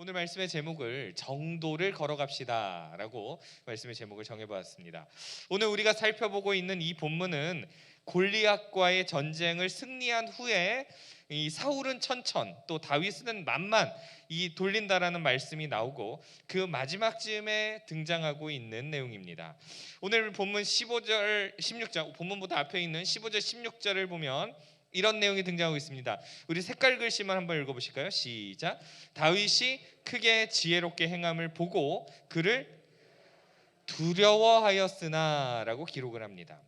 오늘 말씀의 제목을 정도를 걸어갑시다 라고 말씀의 제목을 정해보았습니다. 오늘 우리가 살펴보고 있는 이 본문은 골리앗과의 전쟁을 승리한 후에 이 사울은 천천 또 다윗은 만만 이 돌린다라는 말씀이 나오고 그 마지막 즈음에 등장하고 있는 내용입니다. 오늘 본문 15절 16절 본문보다 앞에 있는 15절 16절을 보면 이런 내용이 등장하고 있습니다. 우리 색깔 글씨만 한번 읽어보실까요? 시작. 다윗이 크게 지혜롭게 행함을 보고 그를 두려워하였으나 라고 기록을 합니다.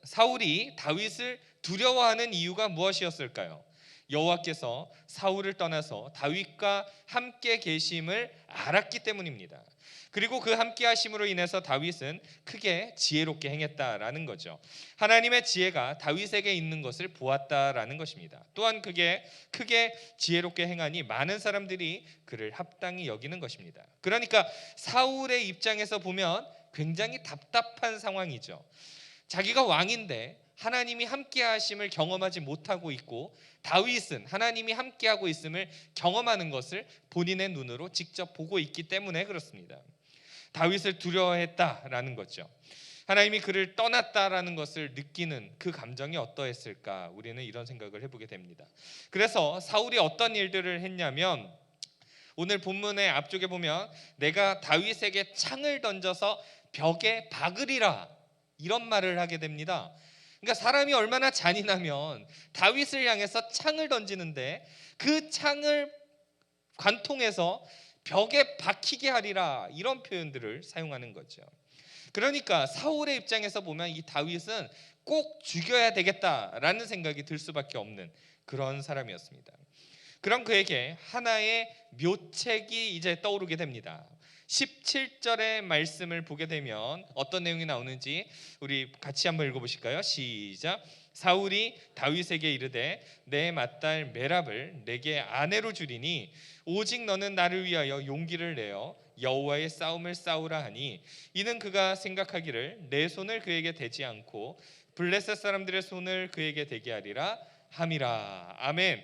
사울이 다윗을 두려워하는 이유가 무엇이었을까요? 여호와께서 사울을 떠나서 다윗과 함께 계심을 알았기 때문입니다. 그리고 그 함께 하심으로 인해서 다윗은 크게 지혜롭게 행했다라는 거죠. 하나님의 지혜가 다윗에게 있는 것을 보았다라는 것입니다. 또한 그게 크게 지혜롭게 행하니 많은 사람들이 그를 합당히 여기는 것입니다. 그러니까 사울의 입장에서 보면 굉장히 답답한 상황이죠. 자기가 왕인데 하나님이 함께 하심을 경험하지 못하고 있고 다윗은 하나님이 함께하고 있음을 경험하는 것을 본인의 눈으로 직접 보고 있기 때문에 그렇습니다. 다윗을 두려워했다라는 거죠. 하나님이 그를 떠났다라는 것을 느끼는 그 감정이 어떠했을까? 우리는 이런 생각을 해보게 됩니다. 그래서 사울이 어떤 일들을 했냐면 오늘 본문의 앞쪽에 보면 내가 다윗에게 창을 던져서 벽에 박으리라 이런 말을 하게 됩니다. 그러니까 사람이 얼마나 잔인하면 다윗을 향해서 창을 던지는데 그 창을 관통해서 벽에 박히게 하리라 이런 표현들을 사용하는 거죠. 그러니까 사울의 입장에서 보면 이 다윗은 꼭 죽여야 되겠다라는 생각이 들 수밖에 없는 그런 사람이었습니다. 그럼 그에게 하나의 묘책이 이제 떠오르게 됩니다. 17절의 말씀을 보게 되면 어떤 내용이 나오는지 우리 같이 한번 읽어보실까요? 시작. 사울이 다윗에게 이르되 내 맏딸 메랍을 내게 아내로 주리니 오직 너는 나를 위하여 용기를 내어 여호와의 싸움을 싸우라 하니 이는 그가 생각하기를 내 손을 그에게 대지 않고 블레셋 사람들의 손을 그에게 대게 하리라 함이라. 아멘.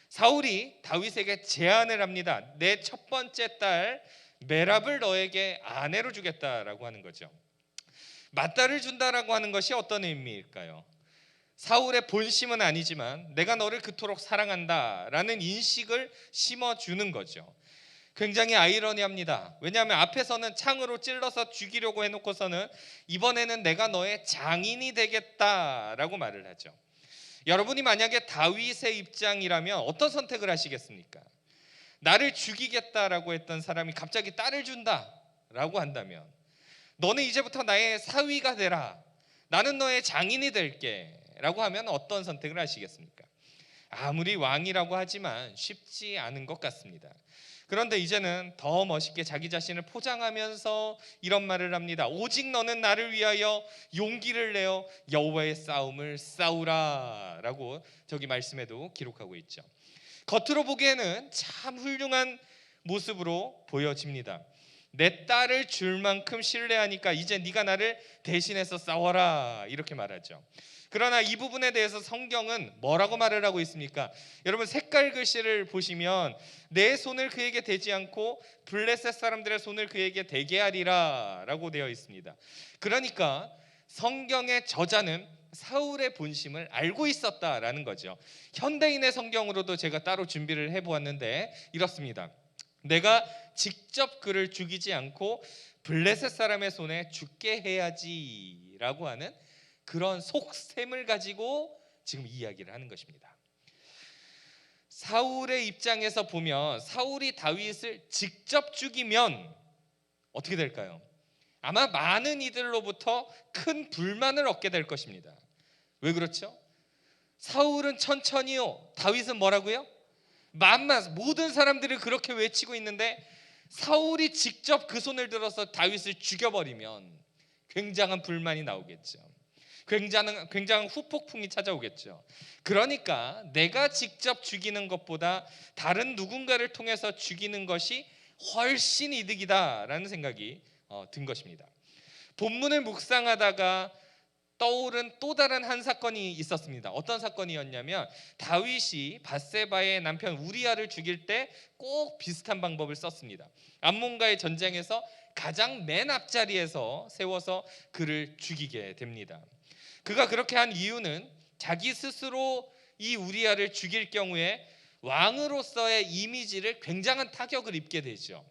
사울이 다윗에게 제안을 합니다. 내 첫 번째 딸 메랍을 너에게 아내로 주겠다라고 하는 거죠. 맏딸을 준다라고 하는 것이 어떤 의미일까요? 사울의 본심은 아니지만 내가 너를 그토록 사랑한다라는 인식을 심어주는 거죠. 굉장히 아이러니합니다. 왜냐하면 앞에서는 창으로 찔러서 죽이려고 해놓고서는 이번에는 내가 너의 장인이 되겠다라고 말을 하죠. 여러분이 만약에 다윗의 입장이라면 어떤 선택을 하시겠습니까? 나를 죽이겠다라고 했던 사람이 갑자기 딸을 준다라고 한다면 너는 이제부터 나의 사위가 되라, 나는 너의 장인이 될게 라고 하면 어떤 선택을 하시겠습니까? 아무리 왕이라고 하지만 쉽지 않은 것 같습니다. 그런데 이제는 더 멋있게 자기 자신을 포장하면서 이런 말을 합니다. 오직 너는 나를 위하여 용기를 내어 여호와의 싸움을 싸우라 라고 저기 말씀에도 기록하고 있죠. 겉으로 보기에는 참 훌륭한 모습으로 보여집니다. 내 딸을 줄 만큼 신뢰하니까 이제 네가 나를 대신해서 싸워라 이렇게 말하죠. 그러나 이 부분에 대해서 성경은 뭐라고 말을 하고 있습니까? 여러분 색깔 글씨를 보시면 내 손을 그에게 대지 않고 블레셋 사람들의 손을 그에게 대게 하리라 라고 되어 있습니다. 그러니까 성경의 저자는 사울의 본심을 알고 있었다라는 거죠. 현대인의 성경으로도 제가 따로 준비를 해보았는데 이렇습니다. 내가 직접 그를 죽이지 않고 블레셋 사람의 손에 죽게 해야지 라고 하는 그런 속셈을 가지고 지금 이야기를 하는 것입니다. 사울의 입장에서 보면 사울이 다윗을 직접 죽이면 어떻게 될까요? 아마 많은 이들로부터 큰 불만을 얻게 될 것입니다. 왜 그렇죠? 사울은 천천히요, 다윗은 뭐라고요? 만만. 모든 사람들이 그렇게 외치고 있는데 사울이 직접 그 손을 들어서 다윗을 죽여버리면 굉장한 불만이 나오겠죠. 굉장한 후폭풍이 찾아오겠죠. 그러니까 내가 직접 죽이는 것보다 다른 누군가를 통해서 죽이는 것이 훨씬 이득이다라는 생각이 든 것입니다. 본문을 묵상하다가 떠오른 또 다른 한 사건이 있었습니다. 어떤 사건이었냐면 다윗이 밧세바의 남편 우리아를 죽일 때 꼭 비슷한 방법을 썼습니다. 암몬과의 전쟁에서 가장 맨 앞자리에서 세워서 그를 죽이게 됩니다. 그가 그렇게 한 이유는 자기 스스로 이 우리아를 죽일 경우에 왕으로서의 이미지를 굉장한 타격을 입게 되죠.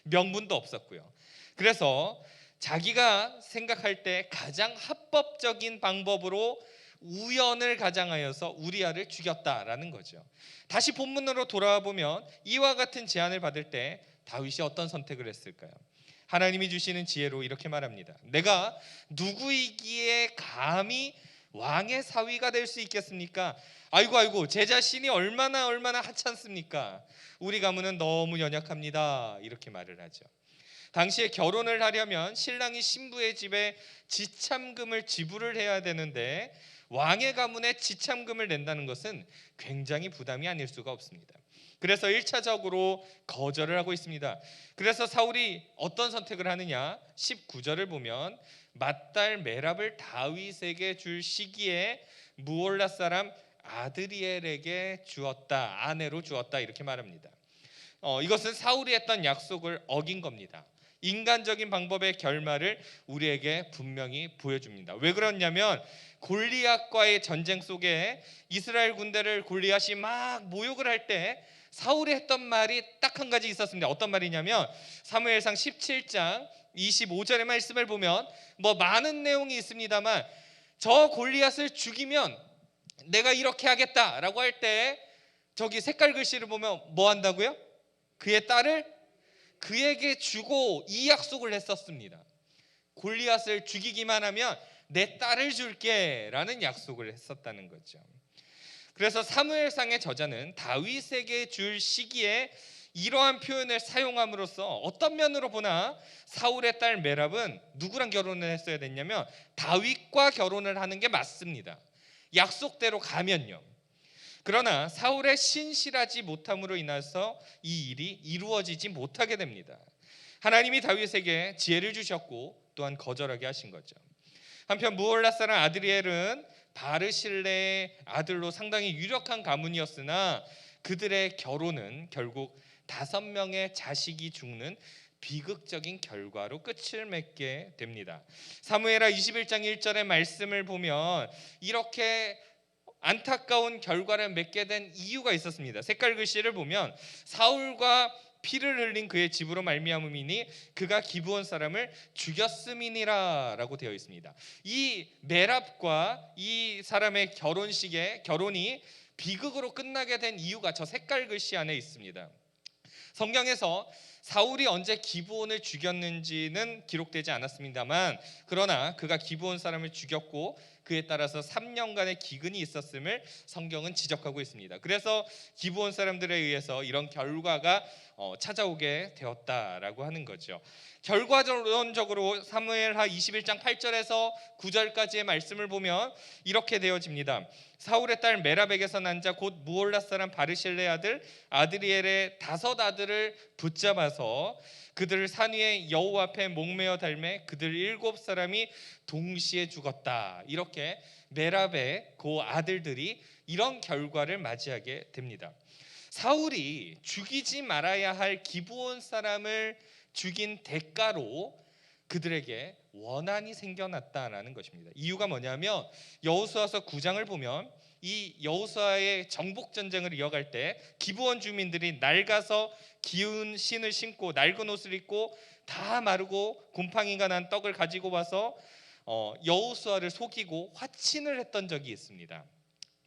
명분도 없었고요. 그래서 자기가 생각할 때 가장 합법적인 방법으로 우연을 가장하여서 우리아를 죽였다라는 거죠. 다시 본문으로 돌아와 보면 이와 같은 제안을 받을 때 다윗이 어떤 선택을 했을까요? 하나님이 주시는 지혜로 이렇게 말합니다. 내가 누구이기에 감히 왕의 사위가 될 수 있겠습니까? 아이고 제 자신이 얼마나 하찮습니까? 우리 가문은 너무 연약합니다. 이렇게 말을 하죠. 당시에 결혼을 하려면 신랑이 신부의 집에 지참금을 지불을 해야 되는데 왕의 가문에 지참금을 낸다는 것은 굉장히 부담이 아닐 수가 없습니다. 그래서 1차적으로 거절을 하고 있습니다. 그래서 사울이 어떤 선택을 하느냐? 19절을 보면 맏딸 메랍을 다윗에게 줄 시기에 무올라 사람 아드리엘에게 주었다, 아내로 주었다 이렇게 말합니다. 이것은 사울이 했던 약속을 어긴 겁니다. 인간적인 방법의 결말을 우리에게 분명히 보여줍니다. 왜 그러냐면 골리앗과의 전쟁 속에 이스라엘 군대를 골리앗이 막 모욕을 할 때 사울이 했던 말이 딱 한 가지 있었습니다. 어떤 말이냐면 사무엘상 17장 25절의 말씀을 보면 많은 내용이 있습니다만 저 골리앗을 죽이면 내가 이렇게 하겠다라고 할 때 저기 색깔 글씨를 보면 뭐 한다고요? 그의 딸을 그에게 주고 이 약속을 했었습니다. 골리앗을 죽이기만 하면 내 딸을 줄게 라는 약속을 했었다는 거죠. 그래서 사무엘상의 저자는 다윗에게 줄 시기에 이러한 표현을 사용함으로써 어떤 면으로 보나 사울의 딸 메랍은 누구랑 결혼을 했어야 됐냐면 다윗과 결혼을 하는 게 맞습니다. 약속대로 가면요. 그러나 사울의 신실하지 못함으로 인해서 이 일이 이루어지지 못하게 됩니다. 하나님이 다윗에게 지혜를 주셨고 또한 거절하게 하신 거죠. 한편 무올라 사람 아드리엘은 바르실레의 아들로 상당히 유력한 가문이었으나 그들의 결혼은 결국 5명의 자식이 죽는 비극적인 결과로 끝을 맺게 됩니다. 사무엘하 21장 1절의 말씀을 보면 이렇게 안타까운 결과를 맺게 된 이유가 있었습니다. 색깔 글씨를 보면 사울과 피를 흘린 그의 집으로 말미암음이니 그가 기브온 사람을 죽였음이니라라고 되어 있습니다. 이 메랍과 이 사람의 결혼이 비극으로 끝나게 된 이유가 저 색깔 글씨 안에 있습니다. 성경에서 사울이 언제 기브온을 죽였는지는 기록되지 않았습니다만 그러나 그가 기브온 사람을 죽였고 그에 따라서 3년간의 기근이 있었음을 성경은 지적하고 있습니다. 그래서 기브온 사람들에 의해서 이런 결과가 찾아오게 되었다라고 하는 거죠. 결과론적으로 사무엘하 21장 8절에서 9절까지의 말씀을 보면 이렇게 되어집니다. 사울의 딸 메랍에게서 난 자 곧 무올라 사람 바르실레 아들 아드리엘의 5 아들을 붙잡아서 그들을 산 위에 여호와 앞에 목매어 달매 그들 7사람이 동시에 죽었다. 이렇게 메랍의 그 아들들이 이런 결과를 맞이하게 됩니다. 사울이 죽이지 말아야 할 기브온 사람을 죽인 대가로 그들에게 원한이 생겨났다라는 것입니다. 이유가 뭐냐면 여호수아서 9장을 보면 이 여호수아의 정복 전쟁을 이어갈 때 기브온 주민들이 낡아서 기운 신을 신고 낡은 옷을 입고 다 마르고 곰팡이가 난 떡을 가지고 와서 여호수아를 속이고 화친을 했던 적이 있습니다.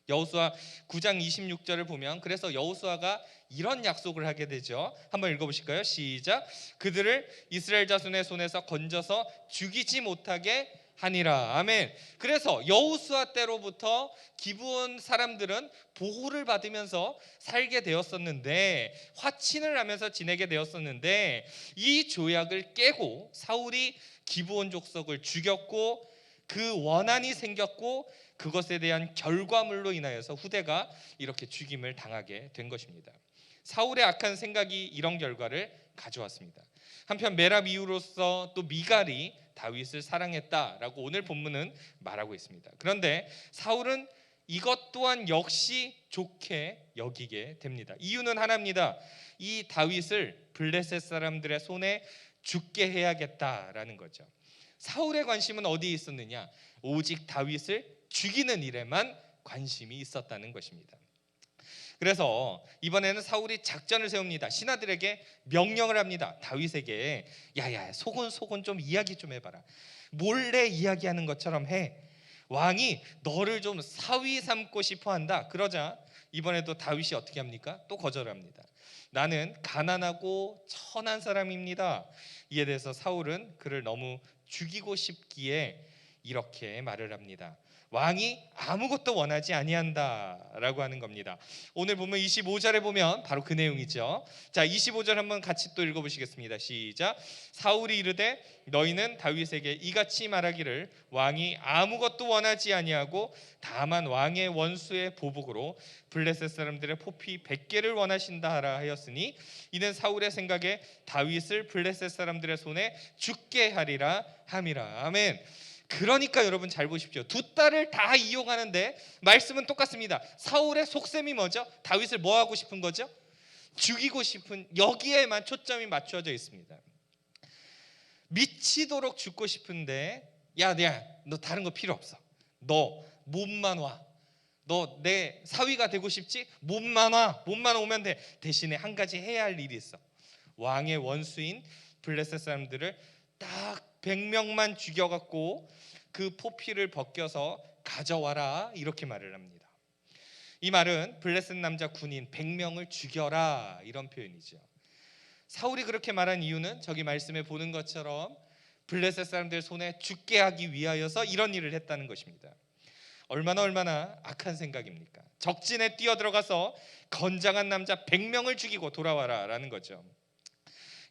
여호수아 9장 26절을 보면 그래서 여호수아가 이런 약속을 하게 되죠. 한번 읽어보실까요? 시작. 그들을 이스라엘 자손의 손에서 건져서 죽이지 못하게 하니라. 아멘. 그래서 여호수아 때로부터 기브온 사람들은 보호를 받으면서 살게 되었었는데 화친을 하면서 지내게 되었었는데 이 조약을 깨고 사울이 기브온 족속을 죽였고 그 원한이 생겼고 그것에 대한 결과물로 인하여서 후대가 이렇게 죽임을 당하게 된 것입니다. 사울의 악한 생각이 이런 결과를 가져왔습니다. 한편 메랍 이후로서 또 미갈이 다윗을 사랑했다라고 오늘 본문은 말하고 있습니다. 그런데 사울은 이것 또한 역시 좋게 여기게 됩니다. 이유는 하나입니다. 이 다윗을 블레셋 사람들의 손에 죽게 해야겠다라는 거죠. 사울의 관심은 어디에 있었느냐? 오직 다윗을 죽이는 일에만 관심이 있었다는 것입니다. 그래서 이번에는 사울이 작전을 세웁니다. 신하들에게 명령을 합니다. 다윗에게 야야 소곤소곤 좀 이야기 좀 해봐라. 몰래 이야기하는 것처럼 해. 왕이 너를 좀 사위 삼고 싶어 한다. 그러자 이번에도 다윗이 어떻게 합니까? 또 거절합니다. 나는 가난하고 천한 사람입니다. 이에 대해서 사울은 그를 너무 죽이고 싶기에 이렇게 말을 합니다. 왕이 아무것도 원하지 아니한다라고 하는 겁니다. 오늘 보면 25절에 보면 바로 그 내용이죠. 자, 25절 한번 같이 또 읽어보시겠습니다. 시작. 사울이 이르되 너희는 다윗에게 이같이 말하기를 왕이 아무것도 원하지 아니하고 다만 왕의 원수의 보복으로 블레셋 사람들의 포피 100개를 원하신다 하라 하였으니 이는 사울의 생각에 다윗을 블레셋 사람들의 손에 죽게 하리라 함이라. 아멘. 그러니까 여러분 잘 보십시오. 두 딸을 다 이용하는데 말씀은 똑같습니다. 사울의 속셈이 뭐죠? 다윗을 뭐 하고 싶은 거죠? 죽이고 싶은, 여기에만 초점이 맞춰져 있습니다. 미치도록 죽고 싶은데 야 너 다른 거 필요 없어. 너 몸만 와. 너 내 사위가 되고 싶지? 몸만 와. 몸만 오면 돼. 대신에 한 가지 해야 할 일이 있어. 왕의 원수인 블레셋 사람들을 딱 100명만 죽여갖고 그 포피를 벗겨서 가져와라, 이렇게 말을 합니다. 이 말은 블레셋 남자 군인 100명을 죽여라, 이런 표현이죠. 사울이 그렇게 말한 이유는 저기 말씀에 보는 것처럼 블레셋 사람들 손에 죽게 하기 위하여서 이런 일을 했다는 것입니다. 얼마나 악한 생각입니까? 적진에 뛰어들어가서 건장한 남자 100명을 죽이고 돌아와라 라는 거죠.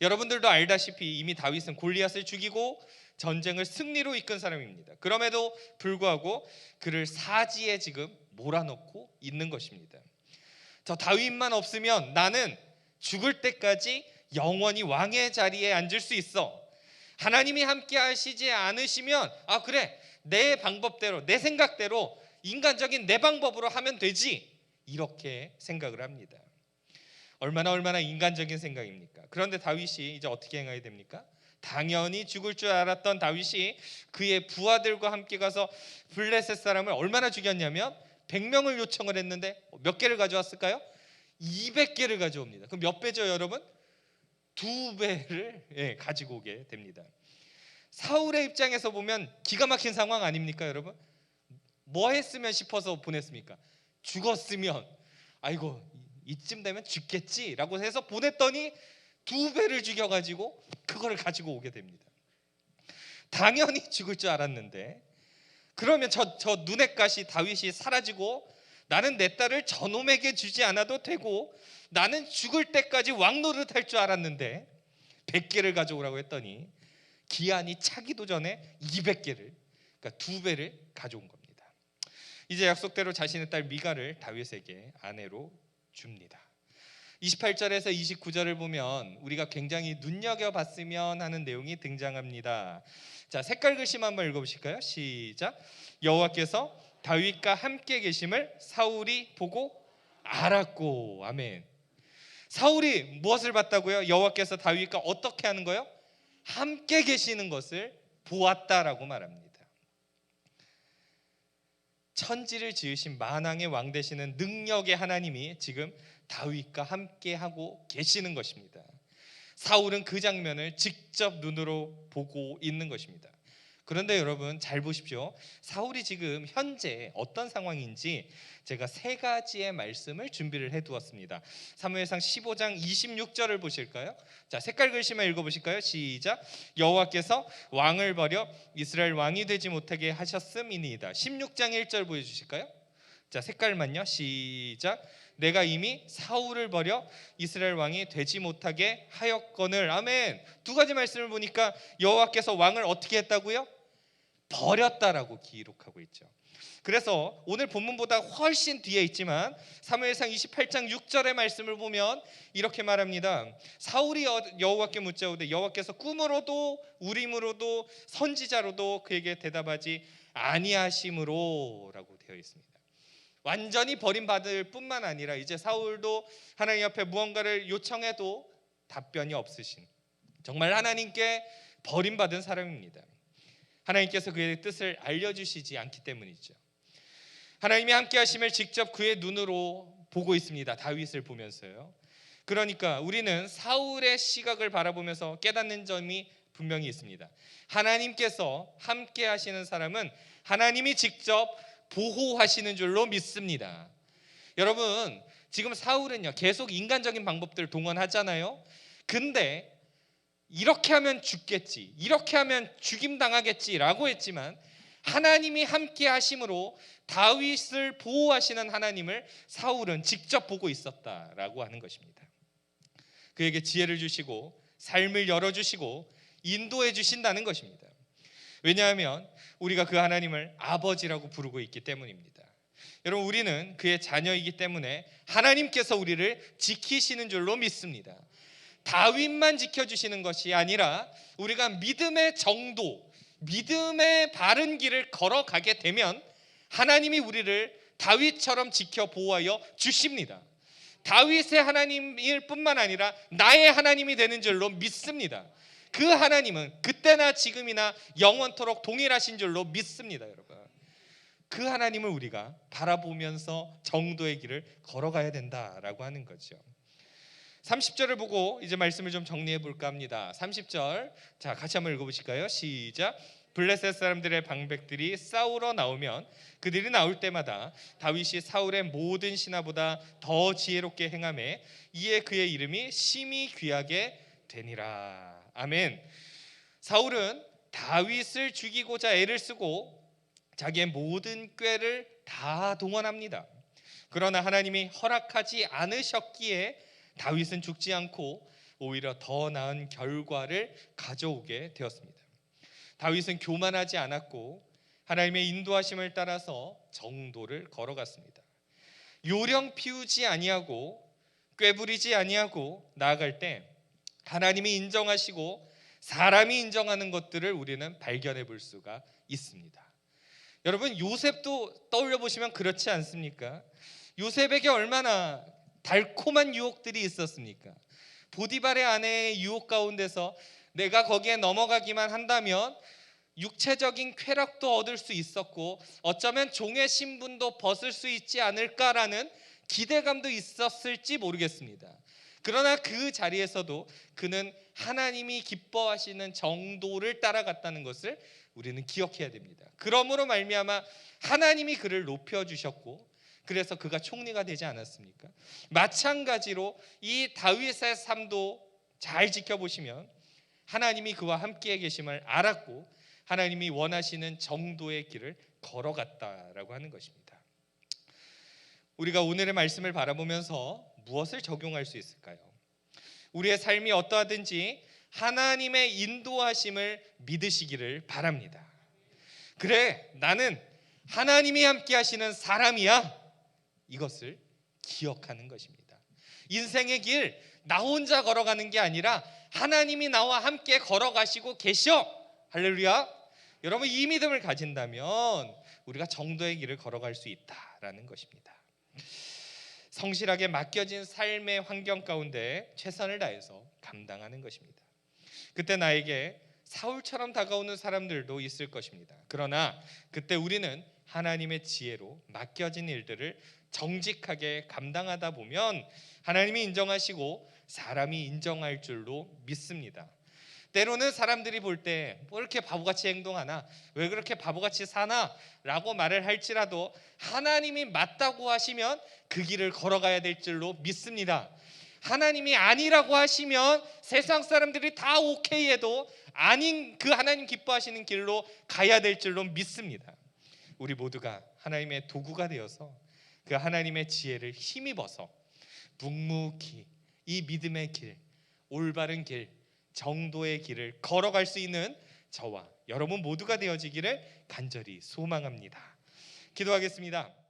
여러분들도 알다시피 이미 다윗은 골리앗을 죽이고 전쟁을 승리로 이끈 사람입니다. 그럼에도 불구하고 그를 사지에 지금 몰아넣고 있는 것입니다. 저 다윗만 없으면 나는 죽을 때까지 영원히 왕의 자리에 앉을 수 있어. 하나님이 함께 하시지 않으시면 그래, 내 방법대로, 내 생각대로, 인간적인 내 방법으로 하면 되지, 이렇게 생각을 합니다. 얼마나 인간적인 생각입니까? 그런데 다윗이 이제 어떻게 행해야 됩니까? 당연히 죽을 줄 알았던 다윗이 그의 부하들과 함께 가서 블레셋 사람을 얼마나 죽였냐면 100명을 요청을 했는데 몇 개를 가져왔을까요? 200개를 가져옵니다. 그럼 몇 배죠, 여러분? 2배를 가지고 오게 됩니다. 사울의 입장에서 보면 기가 막힌 상황 아닙니까, 여러분? 뭐 했으면 싶어서 보냈습니까? 죽었으면 아이고 이쯤 되면 죽겠지라고 해서 보냈더니 2배를 죽여가지고 그거를 가지고 오게 됩니다. 당연히 죽을 줄 알았는데, 그러면 저 눈엣 가시 다윗이 사라지고 나는 내 딸을 저놈에게 주지 않아도 되고 나는 죽을 때까지 왕 노릇할 줄 알았는데 100개를 가져오라고 했더니 기한이 차기도 전에 200개를, 그러니까 2배를 가져온 겁니다. 이제 약속대로 자신의 딸 미갈을 다윗에게 아내로 줍니다. 28절에서 29절을 보면 우리가 굉장히 눈여겨봤으면 하는 내용이 등장합니다. 자, 색깔 글씨 한번 읽어보실까요? 시작. 여호와께서 다윗과 함께 계심을 사울이 보고 알았고. 아멘. 사울이 무엇을 봤다고요? 여호와께서 다윗과 어떻게 하는 거요? 함께 계시는 것을 보았다라고 말합니다. 천지를 지으신 만왕의 왕 되시는 능력의 하나님이 지금 다윗과 함께 하고 계시는 것입니다. 사울은 그 장면을 직접 눈으로 보고 있는 것입니다. 그런데 여러분 잘 보십시오. 사울이 지금 현재 어떤 상황인지 제가 3가지의 말씀을 준비를 해두었습니다. 사무엘상 15장 26절을 보실까요? 자, 색깔 글씨만 읽어보실까요? 시작. 여호와께서 왕을 버려 이스라엘 왕이 되지 못하게 하셨음이니이다. 16장 1절 보여주실까요? 자, 색깔만요. 시작. 내가 이미 사울을 버려 이스라엘 왕이 되지 못하게 하였거늘. 아멘. 2가지 말씀을 보니까 여호와께서 왕을 어떻게 했다고요? 버렸다라고 기록하고 있죠. 그래서 오늘 본문보다 훨씬 뒤에 있지만 사무엘상 28장 6절의 말씀을 보면 이렇게 말합니다. 사울이 여호와께 묻자오되 여호와께서 꿈으로도 우림으로도 선지자로도 그에게 대답하지 아니하심으로 라고 되어 있습니다. 완전히 버림받을 뿐만 아니라 이제 사울도 하나님 앞에 무언가를 요청해도 답변이 없으신, 정말 하나님께 버림받은 사람입니다. 하나님께서 그의 뜻을 알려주시지 않기 때문이죠. 하나님이 함께 하심을 직접 그의 눈으로 보고 있습니다. 다윗을 보면서요. 그러니까 우리는 사울의 시각을 바라보면서 깨닫는 점이 분명히 있습니다. 하나님께서 함께 하시는 사람은 하나님이 직접 보호하시는 줄로 믿습니다. 여러분, 지금 사울은요 계속 인간적인 방법들을 동원하잖아요. 근데 이렇게 하면 죽겠지, 이렇게 하면 죽임당하겠지라고 했지만 하나님이 함께 하심으로 다윗을 보호하시는 하나님을 사울은 직접 보고 있었다라고 하는 것입니다. 그에게 지혜를 주시고 삶을 열어주시고 인도해 주신다는 것입니다. 왜냐하면 우리가 그 하나님을 아버지라고 부르고 있기 때문입니다. 여러분, 우리는 그의 자녀이기 때문에 하나님께서 우리를 지키시는 줄로 믿습니다. 다윗만 지켜주시는 것이 아니라 우리가 믿음의 정도, 믿음의 바른 길을 걸어가게 되면 하나님이 우리를 다윗처럼 지켜 보호하여 주십니다. 다윗의 하나님일 뿐만 아니라 나의 하나님이 되는 줄로 믿습니다. 그 하나님은 그때나 지금이나 영원토록 동일하신 줄로 믿습니다. 여러분, 그 하나님을 우리가 바라보면서 정도의 길을 걸어가야 된다라고 하는 거죠. 30절을 보고 이제 말씀을 좀 정리해 볼까 합니다. 30절, 자 같이 한번 읽어보실까요? 시작. 블레셋 사람들의 방백들이 싸우러 나오면 그들이 나올 때마다 다윗이 사울의 모든 신하보다 더 지혜롭게 행하매 이에 그의 이름이 심히 귀하게 되니라. 아멘. 사울은 다윗을 죽이고자 애를 쓰고 자기의 모든 꾀를 다 동원합니다. 그러나 하나님이 허락하지 않으셨기에 다윗은 죽지 않고 오히려 더 나은 결과를 가져오게 되었습니다. 다윗은 교만하지 않았고 하나님의 인도하심을 따라서 정도를 걸어갔습니다. 요령 피우지 아니하고 꾀부리지 아니하고 나아갈 때 하나님이 인정하시고 사람이 인정하는 것들을 우리는 발견해 볼 수가 있습니다. 여러분, 요셉도 떠올려 보시면 그렇지 않습니까? 요셉에게 얼마나 달콤한 유혹들이 있었습니까? 보디발의 아내의 유혹 가운데서 내가 거기에 넘어가기만 한다면 육체적인 쾌락도 얻을 수 있었고 어쩌면 종의 신분도 벗을 수 있지 않을까라는 기대감도 있었을지 모르겠습니다. 그러나 그 자리에서도 그는 하나님이 기뻐하시는 정도를 따라갔다는 것을 우리는 기억해야 됩니다. 그러므로 말미암아 하나님이 그를 높여주셨고 그래서 그가 총리가 되지 않았습니까? 마찬가지로 이 다윗의 삶도 잘 지켜보시면 하나님이 그와 함께 계심을 알았고 하나님이 원하시는 정도의 길을 걸어갔다라고 하는 것입니다. 우리가 오늘의 말씀을 바라보면서 무엇을 적용할 수 있을까요? 우리의 삶이 어떠하든지 하나님의 인도하심을 믿으시기를 바랍니다. 그래, 나는 하나님이 함께 하시는 사람이야. 이것을 기억하는 것입니다. 인생의 길 나 혼자 걸어가는 게 아니라 하나님이 나와 함께 걸어가시고 계셔. 할렐루야. 여러분, 이 믿음을 가진다면 우리가 정도의 길을 걸어갈 수 있다라는 것입니다. 성실하게 맡겨진 삶의 환경 가운데 최선을 다해서 감당하는 것입니다. 그때 나에게 사울처럼 다가오는 사람들도 있을 것입니다. 그러나 그때 우리는 하나님의 지혜로 맡겨진 일들을 정직하게 감당하다 보면 하나님이 인정하시고 사람이 인정할 줄로 믿습니다. 때로는 사람들이 볼 때 뭐 이렇게 바보같이 행동하나, 왜 그렇게 바보같이 사나 라고 말을 할지라도 하나님이 맞다고 하시면 그 길을 걸어가야 될 줄로 믿습니다. 하나님이 아니라고 하시면 세상 사람들이 다 오케이 해도 아닌 그 하나님 기뻐하시는 길로 가야 될 줄로 믿습니다. 우리 모두가 하나님의 도구가 되어서 그 하나님의 지혜를 힘입어서 묵묵히 이 믿음의 길, 올바른 길, 정도의 길을 걸어갈 수 있는 저와 여러분 모두가 되어지기를 간절히 소망합니다. 기도하겠습니다.